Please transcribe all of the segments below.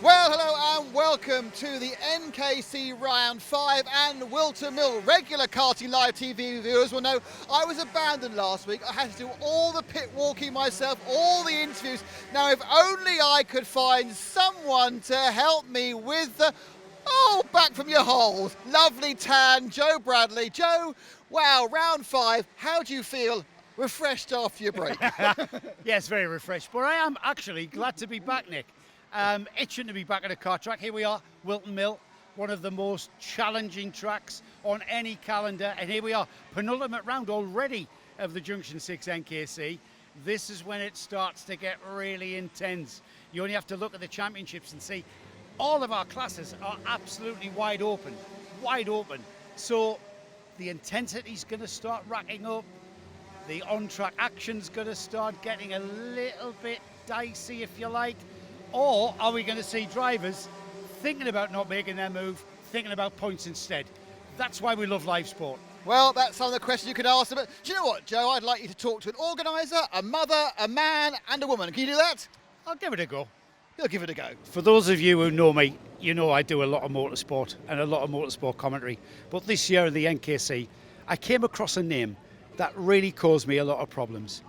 Well, hello and welcome to the NKC Round 5 and Wilton Mill. Regular Karting Live TV viewers will know I was abandoned last week. I had to do all the pit walking myself, all the interviews. Now, if only I could find someone to help me with the... Oh, back from your holes. Lovely tan, Joe Bradley. Joe, wow, Round 5, how do you feel? Refreshed after your break? Yes, very refreshed. But I am actually glad to be back, Nick. Itching to be back at a kart track. Here we are, Wilton Mill, one of the most challenging tracks on any calendar. And here we are, penultimate round already of the Junction 6 NKC. This is when it starts to get really intense. You only have to look at the championships and see all of our classes are absolutely wide open. So the intensity's going to start racking up. The on-track action's going to start getting a little bit dicey, if you like. Or are we going to see drivers thinking about not making their move, thinking about points instead? That's why we love live sport. Well, that's some of the questions you could ask them. But do you know what, Joe? I'd like you to talk to an organiser, a mother, a man and a woman. Can you do that? I'll give it a go. You'll give it a go. For those of you who know me, you know I do a lot of motorsport and a lot of motorsport commentary. But this year in the NKC, I came across a name that really caused me a lot of problems.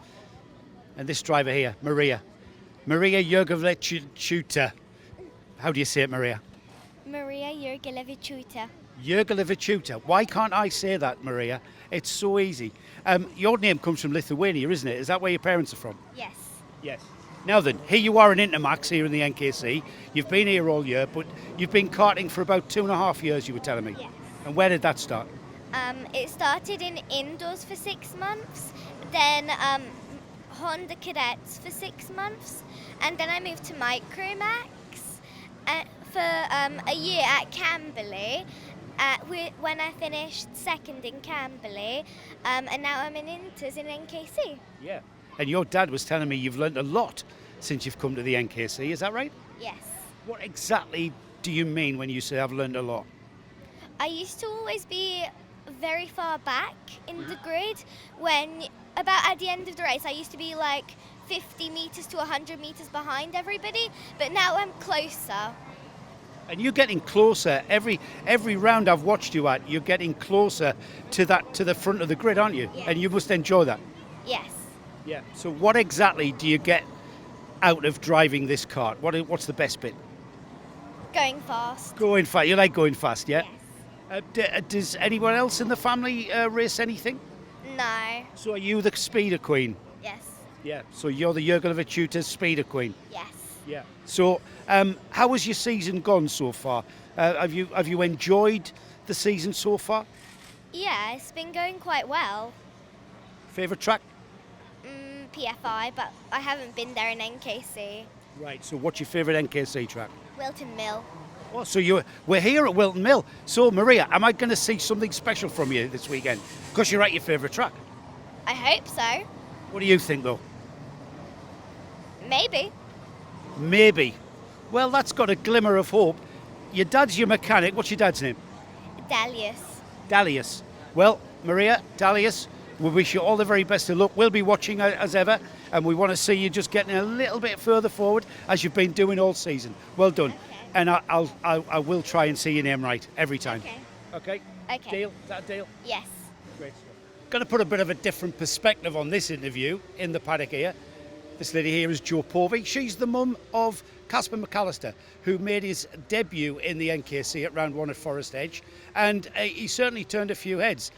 And this driver here, Maria Jurgelevichuta. How do you say it, Maria? Maria Jurgelevichuta. Jurgelevichuta. Why can't I say that, Maria? It's so easy. Your name comes from Lithuania, isn't it? Is that where your parents are from? Yes. Yes. Now then, here you are in Intermax here in the NKC. You've been here all year, but you've been karting for about 2.5 years, you were telling me. Yes. And where did that start? It started in indoors for 6 months, then Honda Cadets for 6 months, and then I moved to Micromax for a year at Camberley, when I finished second in Camberley, and now I'm in Inters in NKC. Yeah. And your dad was telling me you've learned a lot since you've come to the NKC, is that right? Yes. What exactly do you mean when you say I've learned a lot? I used to always be very far back in the grid when, about at the end of the race, I used to be like 50 metres to 100 metres behind everybody, but now I'm closer. And you're getting closer. Every round I've watched you at, you're getting closer to the front of the grid, aren't you? Yes. And you must enjoy that. Yes. Yeah. So what exactly do you get out of driving this kart? What's the best bit? Going fast. Going fast. You like going fast, yeah? Yes. Does anyone else in the family race anything? No. So are you the speeder queen? Yes. Yeah. So you're the Jurgelevichuta speeder queen? Yes. Yeah. So how has your season gone so far? Have you enjoyed the season so far? Yeah, it's been going quite well. Favourite track? PFI, but I haven't been there in NKC. Right. So what's your favourite NKC track? Wilton Mill. Oh, so we're here at Wilton Mill. So Maria, am I going to see something special from you this weekend? Because you're at your favourite track. I hope so. What do you think, though? Maybe. Maybe. Well, that's got a glimmer of hope. Your dad's your mechanic. What's your dad's name? Dalius. Dalius. Well, Maria, Dalius, we wish you all the very best of luck. We'll be watching as ever, and we want to see you just getting a little bit further forward as you've been doing all season. Well done. Okay. And I will try and see your name right every time. Okay. Okay? Okay. Deal? Is that a deal? Yes. Great stuff. Going to put a bit of a different perspective on this interview in the paddock here. This lady here is Jo Povey. She's the mum of Casper Mallister, who made his debut in the NKC at round 1 at Forest Edge, and he certainly turned a few heads.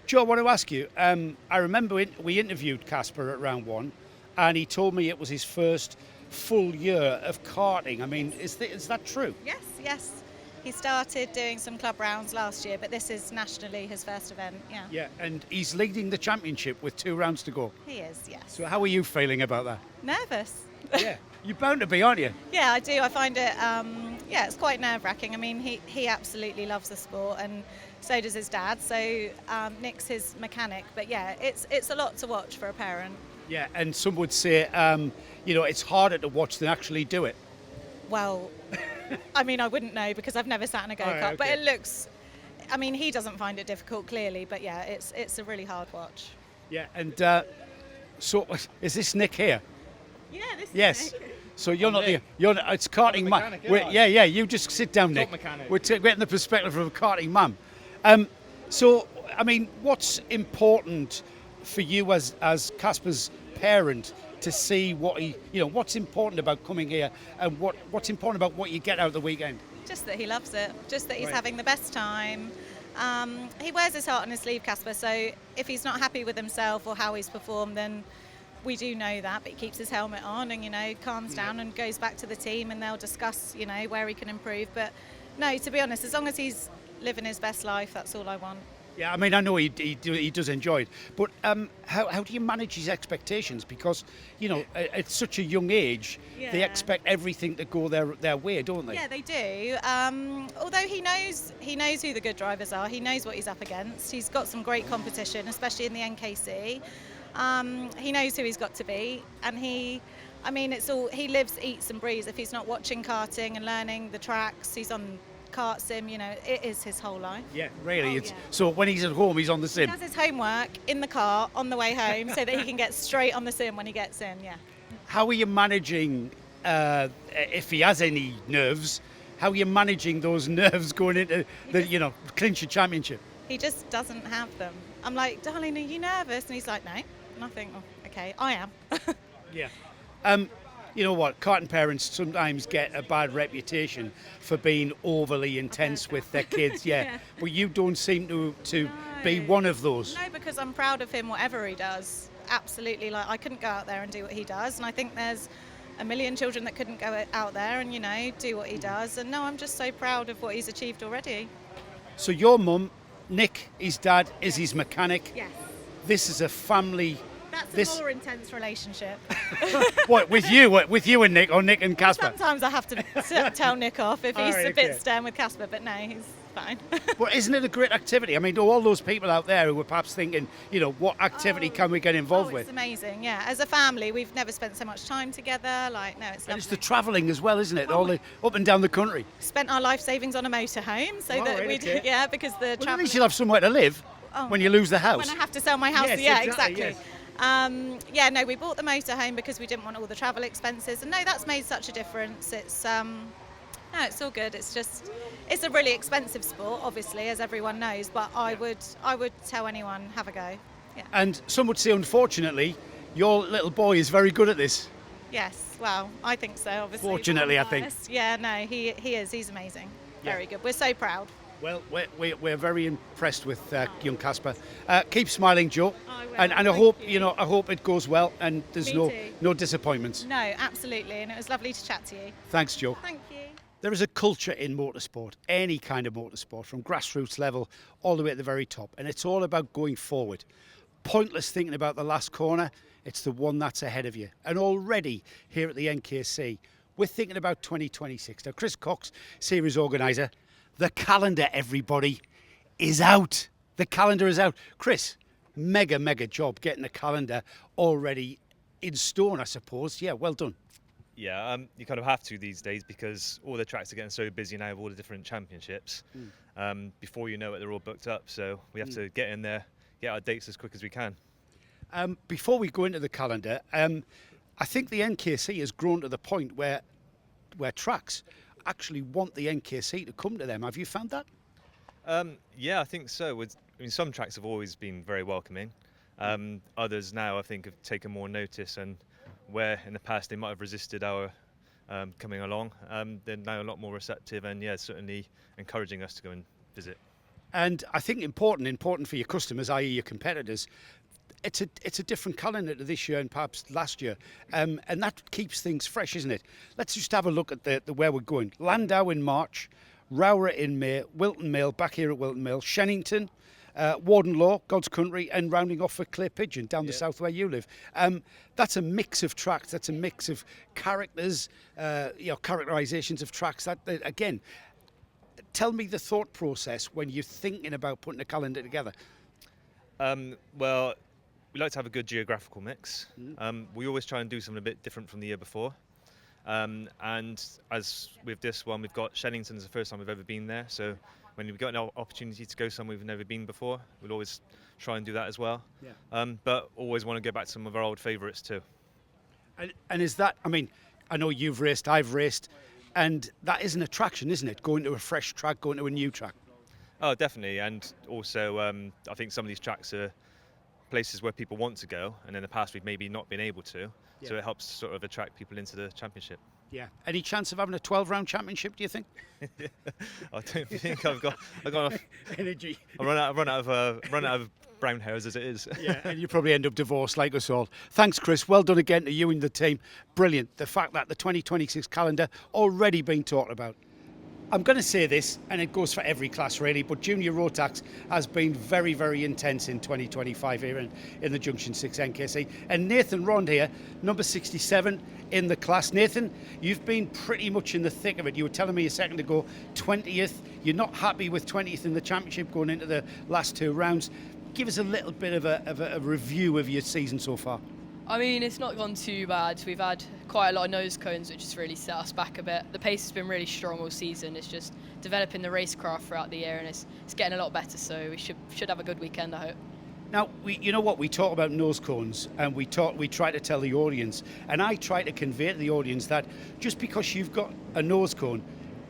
Jo, I want to ask you, I remember we interviewed Casper at round 1, and he told me it was his first full year of karting. I mean, is that true? Yes. He started doing some club rounds last year, but this is nationally his first event, yeah. Yeah, and he's leading the championship with 2 rounds to go. He is, yes. So how are you feeling about that? Nervous. Yeah, you're bound to be, aren't you? Yeah, I do. I find it, it's quite nerve-wracking. I mean, he absolutely loves the sport, and so does his dad. So Nick's his mechanic, but yeah, it's a lot to watch for a parent. Yeah, and some would say, it's harder to watch than actually do it. Well, I mean, I wouldn't know because I've never sat in a go-kart, okay. but it looks, I mean, he doesn't find it difficult, clearly, but yeah, it's a really hard watch. Yeah, and so is this Nick here? Yeah, this Yes. is Nick. So you're I'm not Nick. it's karting man. mechanic, aren't I? Yeah. You just sit down, Nick. mechanic. We're getting the perspective of a karting man. So I mean, what's important for you as Casper's parent to see what what's important about coming here, and what's important about what you get out of the weekend? Just that he loves it, just that he's Right. having the best time. He wears his heart on his sleeve, Casper, so if he's not happy with himself or how he's performed, then we do know that, but he keeps his helmet on and, calms down and goes back to the team, and they'll discuss, where he can improve. But no, to be honest, as long as he's living his best life, that's all I want. Yeah, I mean, I know he does enjoy it, but how do you manage his expectations? Because at such a young age, they Yeah. expect everything to go their way, don't they? Yeah, they do. Although he knows who the good drivers are. He knows what he's up against. He's got some great competition, especially in the NKC. He knows who he's got to beat, and he lives, eats and breathes. If he's not watching karting and learning the tracks, he's on kart sim. It is his whole life. Yeah, really. Oh, yeah. So when he's at home, he's on the He sim. does his homework in the car on the way home so that he can get straight on the sim when he gets in. Yeah. How are you managing, if he has any nerves, how are you managing those nerves going into the clinch a championship? He just doesn't have them. I'm like, darling, are you nervous? And he's like, no. And I think, oh, okay, I am. Yeah. You know what? Karting parents sometimes get a bad reputation for being overly intense with their kids. Yeah. Yeah. But you don't seem to be one of those. No, because I'm proud of him, whatever he does. Absolutely. Like, I couldn't go out there and do what he does. And I think there's a million children that couldn't go out there and, do what he does. And no, I'm just so proud of what he's achieved already. So your mum, Nick, his dad, is his mechanic. Yes. This is a family. That's a more intense relationship. What, with you and Nick, or Nick and Casper? Sometimes I have to tell Nick off if he's All right, a bit okay. stern with Casper, but no, he's fine. But isn't it a great activity? I mean, to all those people out there who were perhaps thinking, what activity can we get involved It's with? amazing, yeah. As a family, we've never spent so much time together. Like, no, it's And lovely. it's the travelling as well, isn't it? All the up and down the country. Spent our life savings on a motorhome, so Oh, that right, we'd, okay. yeah, because the Well, at travel. least you'll have somewhere to live when you lose the house. When I have to sell my house, Yes, yeah, exactly, exactly. yes. We bought the motorhome because we didn't want all the travel expenses, and no, that's made such a difference. It's it's all good. It's a really expensive sport, obviously, as everyone knows. But I would tell anyone, have a go. Yeah. And some would say, unfortunately, your little boy is very good at this. Yes. Well, I think so. Obviously. Fortunately, I'm I think. biased. Yeah. No, he is. He's amazing. Yeah. Very good. We're so proud. Well, we're very impressed with young Casper. Keep smiling, Joe. I will, And I thank hope you. I hope it goes well and there's Me no too. no disappointments. No, absolutely, and it was lovely to chat to you. Thanks, Joe. Thank you. There is a culture in motorsport, any kind of motorsport, from grassroots level all the way at the very top, and it's all about going forward. Pointless thinking about the last corner, it's the one that's ahead of you. And already here at the NKC, we're thinking about 2026. Now, Chris Cox, series organiser, the calendar, everybody, is out. The calendar is out. Chris, mega job getting the calendar already in stone, I suppose. Yeah, well done. Yeah, you kind of have to these days because all the tracks are getting so busy now with all the different championships. Before you know it, they're all booked up. So we have to get in there, get our dates as quick as we can. Before we go into the calendar, I think the NKC has grown to the point where tracks actually want the NKC to come to them. Have you found that? Yeah, I think so. Some tracks have always been very welcoming. Others now, I think, have taken more notice, and where in the past they might have resisted our coming along, they're now a lot more receptive and, yeah, certainly encouraging us to go and visit. And I think important for your customers, i.e. your competitors, it's a different calendar to this year and perhaps last year, and that keeps things fresh, isn't it? Let's just have a look at the where we're going. Landau in March, Rowra in May, Wilton Mill, back here at Wilton Mill, Shennington, Warden Law, God's Country, and rounding off for Clay Pigeon down the south where you live. That's a mix of tracks. That's a mix of characters, characterizations of tracks. That again, tell me the thought process when you're thinking about putting a calendar together. Well, we like to have a good geographical mix. We always try and do something a bit different from the year before. And as with this one, we've got Shennington's the first time we've ever been there. So when we've got an opportunity to go somewhere we've never been before, we'll always try and do that as well. Yeah. But always want to go back to some of our old favourites too. And is that, I know you've raced, I've raced, and that is an attraction, isn't it? Going to a fresh track, going to a new track. Oh, definitely. And also, I think some of these tracks are places where people want to go, and in the past we've maybe not been able to. Yeah. So it helps sort of attract people into the championship. Yeah. Any chance of having a 12-round championship, do you think? I don't think I've got enough energy. I run out of brown hairs as it is. Yeah, and you probably end up divorced like us all. Thanks, Chris. Well done again to you and the team. Brilliant. The fact that the 2026 calendar already being talked about. I'm going to say this, and it goes for every class really, but junior road tax has been very, very intense in 2025 here in the Junction 6 NKC. And Nathan Rond here, number 67 in the class. Nathan, you've been pretty much in the thick of it. You were telling me a second ago, 20th. You're not happy with 20th in the championship going into the last 2 rounds. Give us a little bit of a review of your season so far. I mean, it's not gone too bad. We've had quite a lot of nose cones, which has really set us back a bit. The pace has been really strong all season. It's just developing the racecraft throughout the year, and it's getting a lot better. So we should have a good weekend, I hope. Now, you know what, we talk about nose cones, and we try to tell the audience, and I try to convey to the audience that just because you've got a nose cone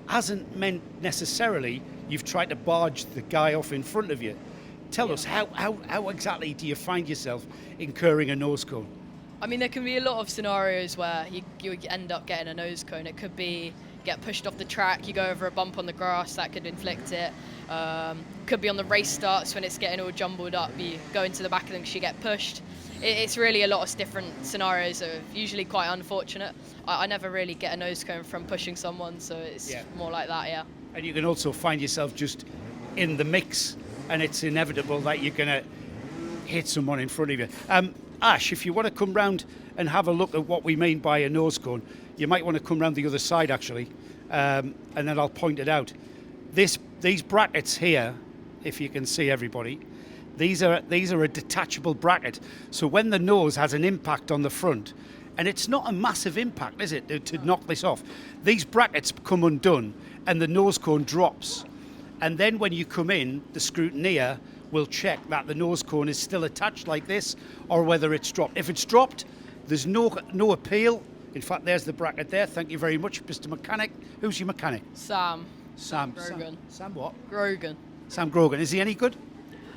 hasn't meant necessarily you've tried to barge the guy off in front of you. Tell us, how exactly do you find yourself incurring a nose cone? I mean, there can be a lot of scenarios where you end up getting a nose cone. It could be get pushed off the track, you go over a bump on the grass, that could inflict it. Could be on the race starts when it's getting all jumbled up, you go into the back of them because you get pushed. It's really a lot of different scenarios that are usually quite unfortunate. I never really get a nose cone from pushing someone, so it's more like that, yeah. And you can also find yourself just in the mix, and it's inevitable that you're going to hit someone in front of you. Ash, if you want to come round and have a look at what we mean by a nose cone, you might want to come round the other side actually, and then I'll point it out. These brackets here, if you can see everybody, these are a detachable bracket. So when the nose has an impact on the front, and it's not a massive impact, is it, to knock this off? These brackets come undone and the nose cone drops. And then when you come in, the scrutineer will check that the nose cone is still attached like this or whether it's dropped. If it's dropped, there's no appeal. In fact, there's the bracket there. Thank you very much, Mr. Mechanic. Who's your mechanic? Sam Grogan. Sam what? Grogan. Sam Grogan. Is he any good?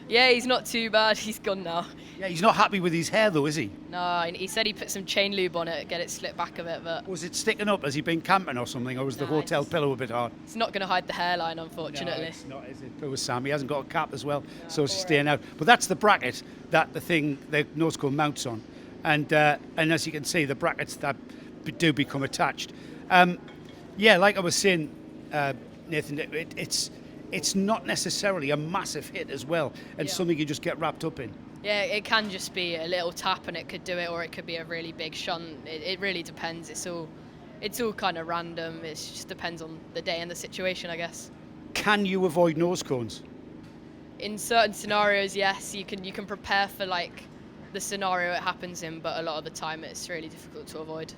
Yeah, he's not too bad. He's gone now. Yeah, he's not happy with his hair though, is he? No, he said he put some chain lube on it, get it slipped back a bit, but... Was it sticking up? Has he been camping or something, or was the hotel pillow a bit hard? It's not going to hide the hairline, unfortunately. No, it's not, is it? Poor Sam, he hasn't got a cap as well, so it's staying out. But that's the bracket that the nose cone mounts on. And as you can see, the brackets that do become attached. Yeah, like I was saying, Nathan, it's not necessarily a massive hit as well, and something you just get wrapped up in. Yeah, it can just be a little tap and it could do it, or it could be a really big shunt. It really depends. It's all kind of random. It just depends on the day and the situation, I guess. Can you avoid nose cones? In certain scenarios, yes, you can prepare for like the scenario it happens in, but a lot of the time it's really difficult to avoid.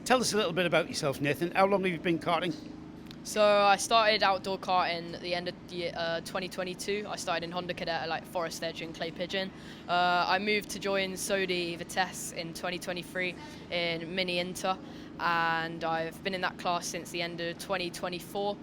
Tell us a little bit about yourself, Nathan. How long have you been karting? So I started outdoor karting at the end of 2022. I started in Honda Cadet at like Forest Edge and Clay Pigeon. I moved to join Sodi Vitesse in 2023 in Mini Inter, and I've been in that class since the end of 2024.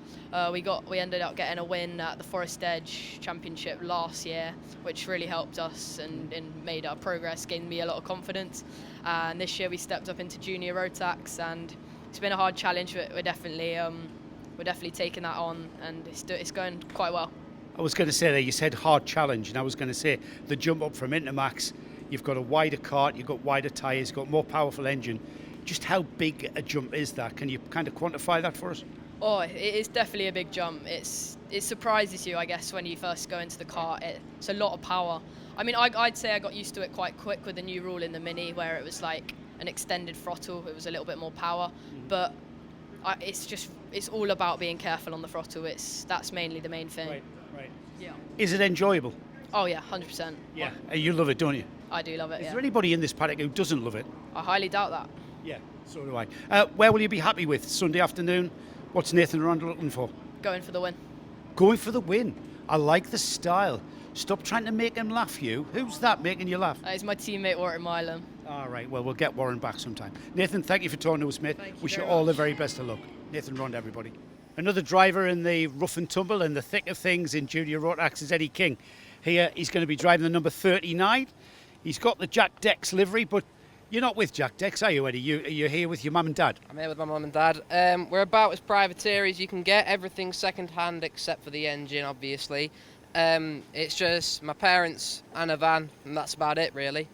We ended up getting a win at the Forest Edge Championship last year, which really helped us and made our progress, gained me a lot of confidence. And this year we stepped up into junior road tax, and it's been a hard challenge, but we're definitely taking that on, and it's going quite well. I was going to say there, you said hard challenge, and I was going to say the jump up from Intermax, you've got a wider kart, you've got wider tyres, you've got more powerful engine. Just how big a jump is that? Can you kind of quantify that for us? Oh, it is definitely a big jump. It surprises you, I guess, when you first go into the kart. It's a lot of power. I mean, I'd say I got used to it quite quick with the new rule in the Mini, where it was like an extended throttle. It was a little bit more power, but it's all about being careful on the throttle. That's mainly the main thing. Right. Yeah. Is it enjoyable? Oh yeah, 100%. Yeah. You love it, don't you? I do love it. Is there anybody in this paddock who doesn't love it? I highly doubt that. Yeah, so do I. Where will you be happy with Sunday afternoon? What's Nathan Rondell looking for? Going for the win. Going for the win. I like the style. Stop trying to make him laugh, you. Who's that making you laugh? It's my teammate Warden Milam. All right, well, we'll get Warren back sometime. Nathan, thank you for talking to us, mate. Thank you Wish you very all the much. very best of luck. Nathan Rond, everybody. Another driver in the rough and tumble and the thick of things in junior Rotax is Eddie King. Here, he's going to be driving the number 39. He's got the Jack Dex livery, but you're not with Jack Dex, are you, Eddie? You're here with your mum and dad. I'm here with my mum and dad. We're about as privateer as you can get. Everything's second hand except for the engine, obviously. It's just my parents and a van, and that's about it, really.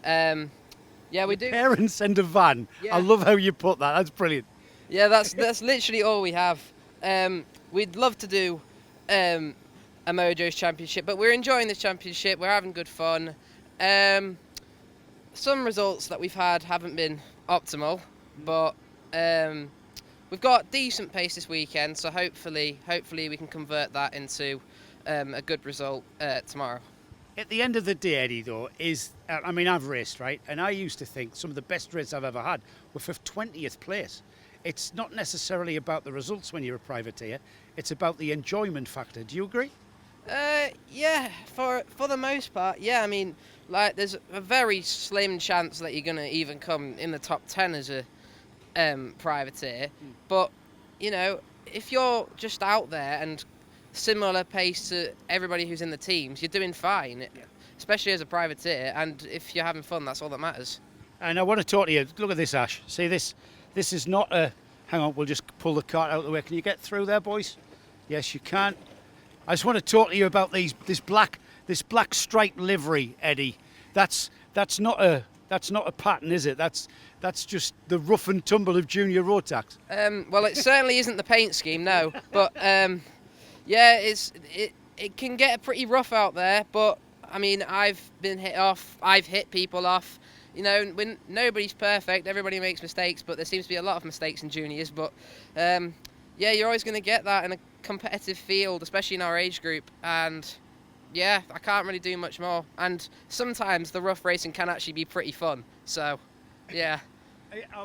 Yeah, we do. Parents and a van. Yeah. I love how you put that. That's brilliant. Yeah, that's literally all we have. We'd love to do a Mojo's Championship, but we're enjoying this championship. We're having good fun. Some results that we've had haven't been optimal, but we've got decent pace this weekend, so hopefully we can convert that into a good result tomorrow. At the end of the day, Eddie, though, I've raced, right? And I used to think some of the best races I've ever had were for 20th place. It's not necessarily about the results when you're a privateer. It's about the enjoyment factor. Do you agree? Yeah, for the most part, yeah. I mean, like, there's a very slim chance that you're gonna even come in the top 10 as a privateer. But you know, if you're just out there and similar pace to everybody who's in the teams, you're doing fine, especially as a privateer. And if you're having fun, that's all that matters. And I want to talk to you. Look at this, Ash. See this? This is not a... Hang on, we'll just pull the cart out of the way. Can you get through there, boys? Yes, you can. I just want to talk to you about this black striped livery, Eddie. That's not a pattern, is it? That's just the rough and tumble of junior Rotax. Well, it certainly isn't the paint scheme, no. But yeah, it can get pretty rough out there. But I mean, I've been hit off. I've hit people off. You know, when nobody's perfect, everybody makes mistakes. But there seems to be a lot of mistakes in juniors. But yeah, you're always going to get that in a competitive field, especially in our age group. And yeah, I can't really do much more. And sometimes the rough racing can actually be pretty fun. So yeah.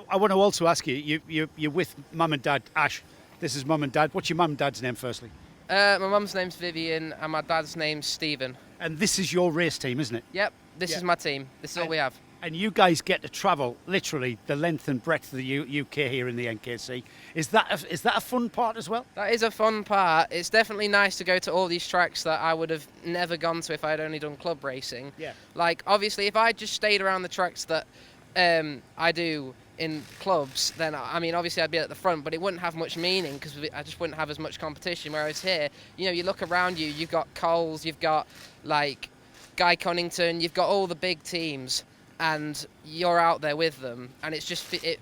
I want to also ask you, you're with mum and dad. Ash, this is mum and dad. What's your mum and dad's name, firstly? My mum's name's Vivian and my dad's name's Stephen. And this is your race team, isn't it? Yep, this is my team. This is all we have. And you guys get to travel literally the length and breadth of the UK here in the NKC. Is that a fun part as well? That is a fun part. It's definitely nice to go to all these tracks that I would have never gone to if I had only done club racing. Yeah. Like, obviously, if I just stayed around the tracks that I do in clubs, then, I mean, obviously I'd be at the front, but it wouldn't have much meaning because I just wouldn't have as much competition. Whereas here, you know, you look around you, you've got Coles, you've got, like, Guy Cunnington, you've got all the big teams, and you're out there with them, and it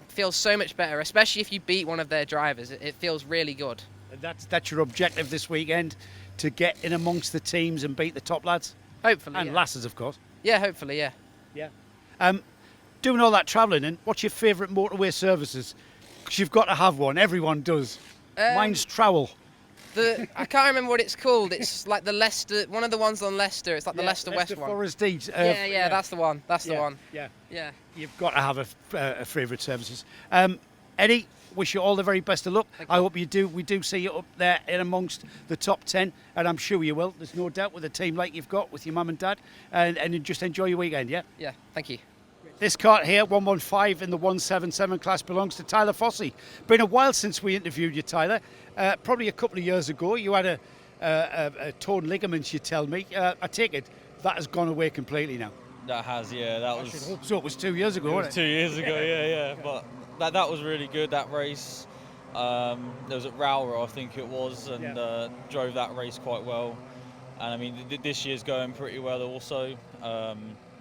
feels so much better, especially if you beat one of their drivers. It feels really good. That's your objective this weekend, to get in amongst the teams and beat the top lads? Hopefully, And yeah. lasses, of course. Yeah, hopefully, yeah. Yeah. Doing all that travelling, and what's your favourite motorway services? Because you've got to have one. Everyone does. Mine's Trowel. I can't remember what it's called. It's like the Leicester, one of the ones on Leicester. It's like the Leicester West one. Forest Deeds. Yeah, that's the one. That's the one. Yeah. Yeah. You've got to have a favourite services. Eddie, wish you all the very best of luck. I hope you do. We do see you up there in amongst the top 10, and I'm sure you will. There's no doubt with a team like you've got with your mum and dad, and just enjoy your weekend. Yeah. Yeah. Thank you. This kart here, 115 in the 177 class, belongs to Tyler Fossey. Been a while since we interviewed you, Tyler. Probably a couple of years ago. You had a torn ligament, you tell me. I take it that has gone away completely now. That has, yeah. That was. I should hope so. It was 2 years ago, It was wasn't it? 2 years ago, yeah. But that was really good. That race. There was at Rowra, I think it was, and drove that race quite well. And I mean, this year's going pretty well also.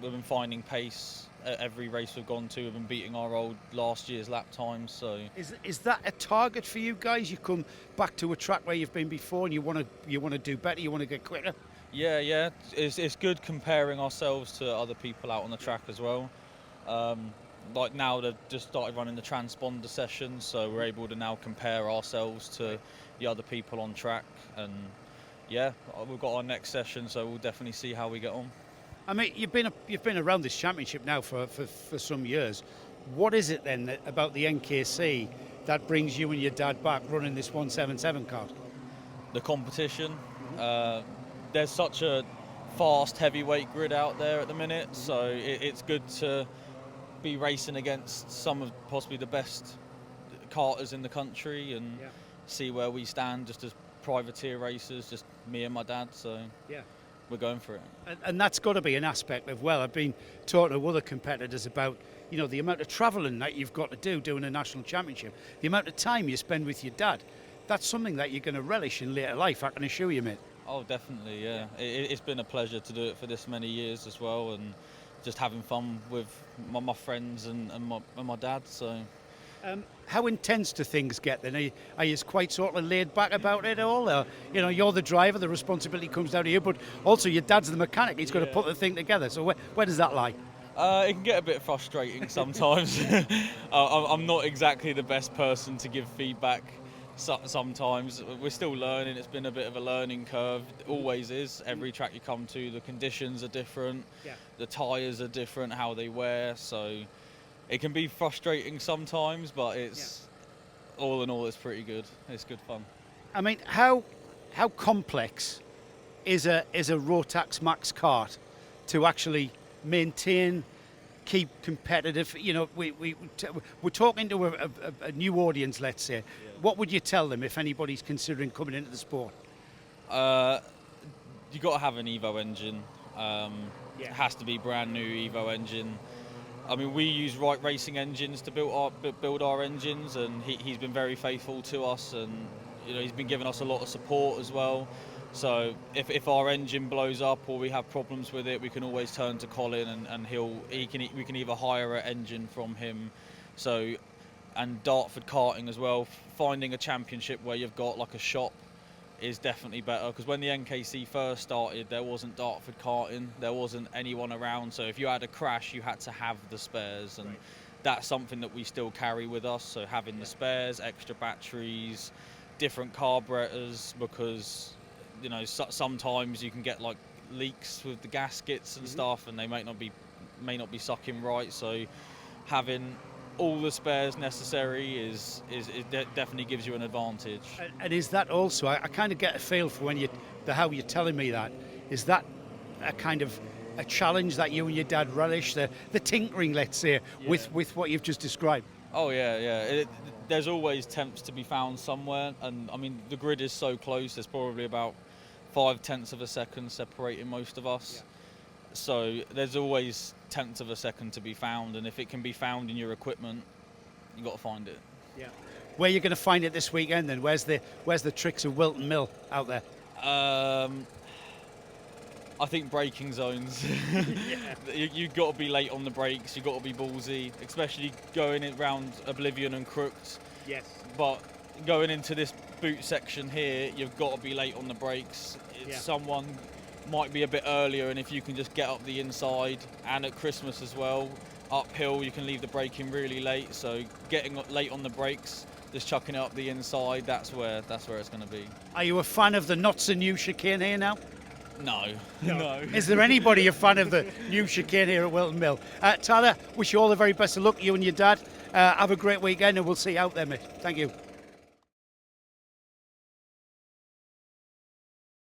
We've been finding pace. Every race we've gone to, we've been beating our old last year's lap times. So is that a target for you guys? You come back to a track where you've been before, and you want to do better. You want to get quicker. Yeah. It's good comparing ourselves to other people out on the track as well. Like now they've just started running the transponder sessions, so we're able to now compare ourselves to the other people on track. And yeah, we've got our next session, so we'll definitely see how we get on. I mean, you've been around this championship now for some years. What is it then about the NKC that brings you and your dad back running this 177 kart? The competition. There's such a fast heavyweight grid out there at the minute, so it's good to be racing against some of possibly the best karters in the country and see where we stand just as privateer racers, just me and my dad. So we're going for it. And that's got to be an aspect of, well, I've been talking to other competitors about, you know, the amount of travelling that you've got to do doing a national championship, the amount of time you spend with your dad. That's something that you're going to relish in later life, I can assure you, mate. Oh, definitely, yeah. It's been a pleasure to do it for this many years as well, and just having fun with my friends and my dad. So, how intense do things get then? Are you quite sort of laid back about it all? Or, you know, you're the driver, the responsibility comes down to you, but also your dad's the mechanic. He's got to put the thing together. So where does that lie? It can get a bit frustrating sometimes. I'm not exactly the best person to give feedback. Sometimes we're still learning. It's been a bit of a learning curve. It always is. Every track you come to, the conditions are different. The tyres are different, how they wear. So it can be frustrating sometimes, but it's all in all, it's pretty good. It's good fun. I mean, how complex is a Rotax Max kart to actually maintain, keep competitive? You know, we're talking to a new audience, let's say. What would you tell them if anybody's considering coming into the sport? You got to have an Evo engine. It has to be brand new Evo engine. I mean, we use Wright Racing engines to build our engines, and he's been very faithful to us, and you know, he's been giving us a lot of support as well. So if our engine blows up or we have problems with it, we can always turn to Colin, and we can either hire an engine from him. So, and Dartford karting as well, finding a championship where you've got like a shop is definitely better, because when the NKC first started, there wasn't Dartford karting, there wasn't anyone around, so if you had a crash you had to have the spares, and that's something that we still carry with us. So having the spares, extra batteries, different carburetors, because you know, sometimes you can get like leaks with the gaskets and stuff, and they may not be sucking right. So having all the spares necessary is definitely gives you an advantage. And is that also, I kind of get a feel for how you're telling me that, is that a kind of a challenge that you and your dad relish, the tinkering, let's say, with what you've just described? Oh yeah. There's always temps to be found somewhere, and I mean the grid is so close. There's probably about 0.5 of a second separating most of us. So there's always 0.1 of a second to be found, and if it can be found in your equipment, you got to find it. Yeah. Where are you going to find it this weekend then? Where's the tricks of Wilton Mill out there? I think braking zones. You've got to be late on the brakes. You've got to be ballsy, especially going around Oblivion and Crooked. Yes. But going into this boot section here, you've got to be late on the brakes. Someone might be a bit earlier, and if you can just get up the inside, and at Christmas as well, uphill you can leave the braking really late. So getting late on the brakes, just chucking it up the inside, that's where it's going to be. Are you a fan of the not so new chicane here now? No. Is there anybody a fan of the new chicane here at Wilton Mill? Tyler, wish you all the very best of luck, you and your dad. Have a great weekend, and we'll see you out there, mate. Thank you.